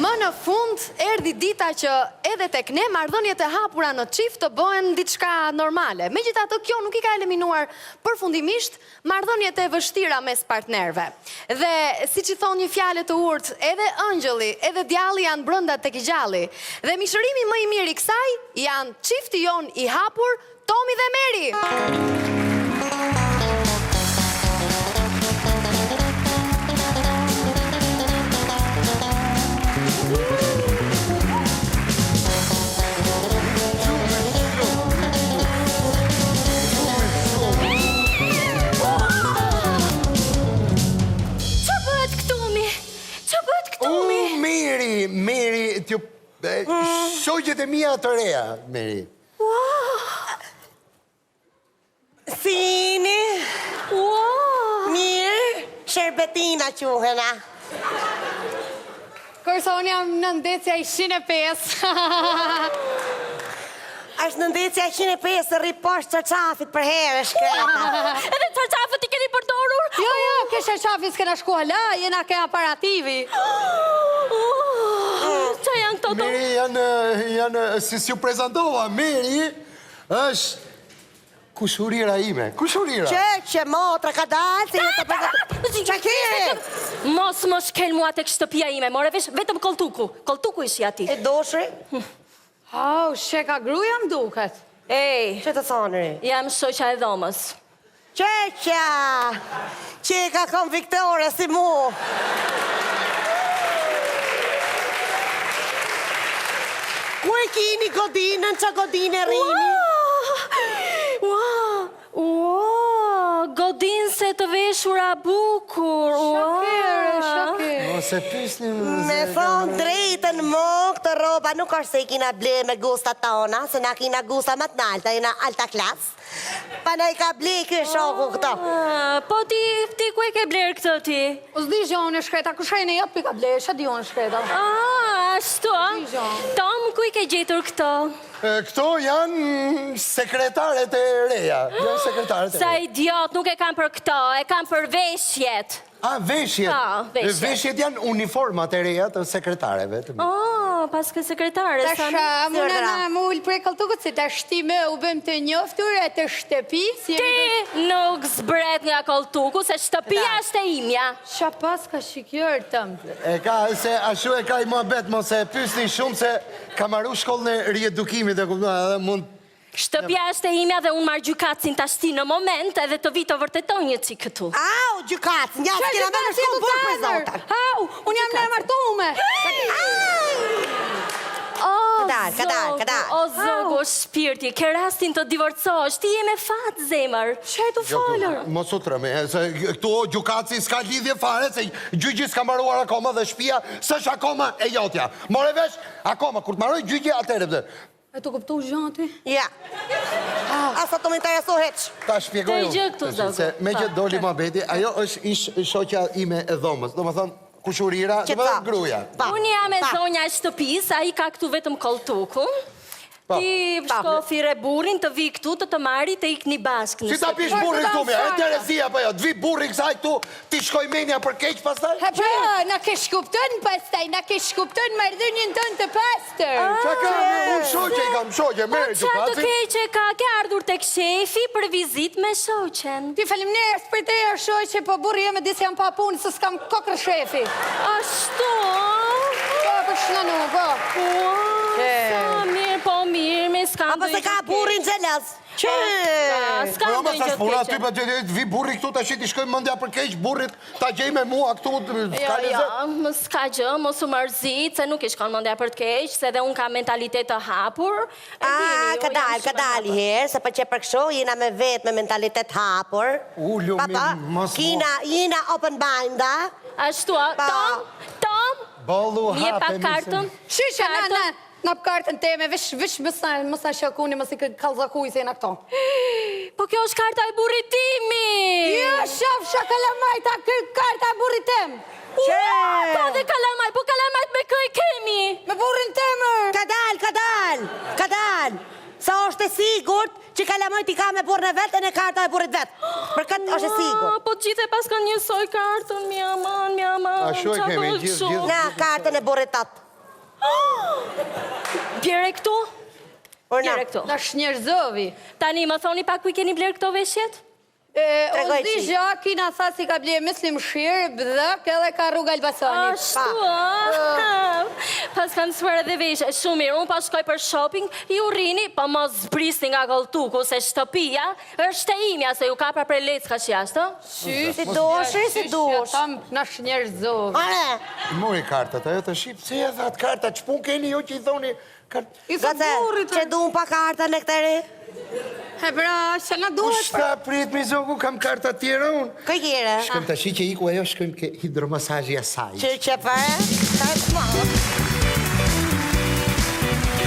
Më në fund, erdhi dita që edhe tek ne marrëdhëniet e hapura në çift të bëhen diçka normale. Megjithatë, kjo nuk i ka eliminuar përfundimisht marrëdhëniet e vështira mes partnerëve. Dhe siç i thon një fjalë të urtë, edhe ëngjëlli, edhe djalli janë brenda tek i gjalli. Dhe mishërimi më i mirë i kësaj janë çifti jon i hapur, Tomi dhe Meri. Meri, shoqet e mia të reja, Meri. Sini? Mirë, Sherbetina quhena. Kërsa unë jam në ndecja i 105. Ashtë në ndecja i 105 rri poshtë qërqafit për herë shkreta. Edhe qërqafit i keni përdorur? Jo, ke qërqafit s'kena shku hala, jena ke aparativi. Qa janë këto do? Meri, janë, si ju prezentova, Meri është kushurira ime, kushurira. Që motra ka dalë, si në të përgëtë. Qa kire? Mos më shkel mua të kështëpia ime, more vesh vetëm koltuku. Koltuku ishi ati. E doshri? Au, sheka gruja më duket. Ej, Që të thonëri? jam shoqa e dhomës. Qeqa! Qeka kom Viktore si mu. Ku e kini godinën, që godinë e rini? Godin se të veshura bukur. Mos e pysni Me thonë drejtën mo, këtë roba nuk është se i kina ble me gusta tona, se na kina gusta më të nalta, jena alta klas. Pa na i ka ble kjo shoku këto. Po ti ku e ke blerë këtë ti? O s'di gjonë e shkreta, ku shajnë e jop i ka ble, shë di unë shkreta. Ashtu, Tom, ku i ke gjetur këto? Këto janë sekretaret e reja. Janë sekretaret e Sa reja. idiot, nuk e kam për këto, e kam për veshjet. A, veshjet. Pa, veshjet. Veshjet janë uniformat e reja të sekretareve. Pas ke sekretare, Tash, muna na më ullë prej këlltukët, se ta shtime u bëm të njoftur e të shtëpi. Ti nuk zbret nga koltuku, se shtëpia është e imja. Qa pas ka shikjër tëmë. E ka, se ashu e ka i muhabet, mos e pysni shumë se ka marru shkollën e riedukimit e edhe mund... Shtëpia është e imja dhe unë marrë gjykatsin të ashti në moment edhe të vi të vërtetoj një qikë këtu. Au, gjykat, nja s'kina me në shkollë burë për zotar. Au, unë jam në martume. Kadal. O zogu, shpirti, ke rastin të divorcosh, ti je me fat, zemër. Shetu falër. Mos u trëme, se këtu gjukatsi s'ka lidhje fare, se gjyqi s'ka maruar akoma dhe shpia s'është akoma e jotja. More vesh, akoma, kur t'maroj gjyqi, atëre dhe. E të këptu zhanti? Ja. Asa të më intereso heq. Ta shpjegoj Të i gjë këtu, zogu. Se me që doli ma beti, ajo është ish shoqja ime e dhomës. Do më thonë, kushurira, do më thonë gruja. Unë jam e zonja e shtëpis, a i ka këtu vetëm koltukun. Ti shkofi re burin të vi këtu të marri të ikni bashkë në Si ta pish burrin këtu me, e Terezia për jo, të vi burrin kësaj këtu, ti shkoj menja për keq pastaj? Që, na kesh kuptën pastaj, na kesh kuptën mardhënjën tënë të pastër. Qa ka, unë shoqe i kam shoqe, meri Qa të gjukatsi. keqe ka ke ardhur tek shefi për vizit me shoqen. Ti faleminderit për te e shoqe, po burri jemi disë jam pa punë, se s'kam kokër shefi. Ashtu? Po, për shnanu, po. Sa mirë, po mirë, me s'kam Apo se ka burin gjelaz. Që? S'kam Po, ma dojnë sa gjë shpura, ty keqe. për të vi burri këtu, ta shi ti shkoj mëndja për keq burrit, ta gjej me mua këtu, s'ka lezet. S'ka gjë, mos u mërzit, se nuk i shkon mëndja për të keq, se dhe unë ka mentalitet të hapur. Ka dal i herë, se për që për kësho, jena me vetë me mentalitet hapur. Mos Jena open mind-a. Ashtu, Tom, Ballu je pa hape, kartën? Shisha, na për kartën teme, vish mësa shakuni, mësi kalzakuj se jena këto. Po kjo është karta e burrit timi! Jo, shaf, shakalamajta, kë karta e burrit tem. Po dhe kalamaj, po kalamajt me këj kemi! Me burrin temër. Ka dal. Sa është e sigurt që kalamoj t'i ka me burën e vetë e në karta e burrit vetë. Për këtë është e sigurt. Po gjithë e pas kanë njësoj kartën, mi aman, Ashtu e kemi, gjithë. Na kartën e burrit tatë. Bjere këtu? Por na, Bjere këtu. Na shnjërzovi. Tani, më thoni pak ku I keni bler këto veshjet? Tregoj Ozi qi. Zhaki na tha si ka ble Mislim Shirë, Bdhak edhe ka rruga Elbasanit. Ashtu, pas kanë suar edhe veshje. Shumë mirë, unë pas shkoj për shopping, ju rrini, pa mos zbrisni nga kolltuku, se shtëpia është e imja, se ju kapra për lecka që jashtë, Si doshë, si doshë. Tam na shnjërzovi. Are, Mori kartat, ajo të shqip, se e thatë kartat, që pun keni jo që I thoni... I thë gace, burit. që du pa karta në këtëri? He pra, që na duhet. Shta prit mi zogu, kam kartat tjera unë. Këj kire? Shkëm të shi që iku ajo, shkëm ke hidromasajja saj. Që fare? Ka të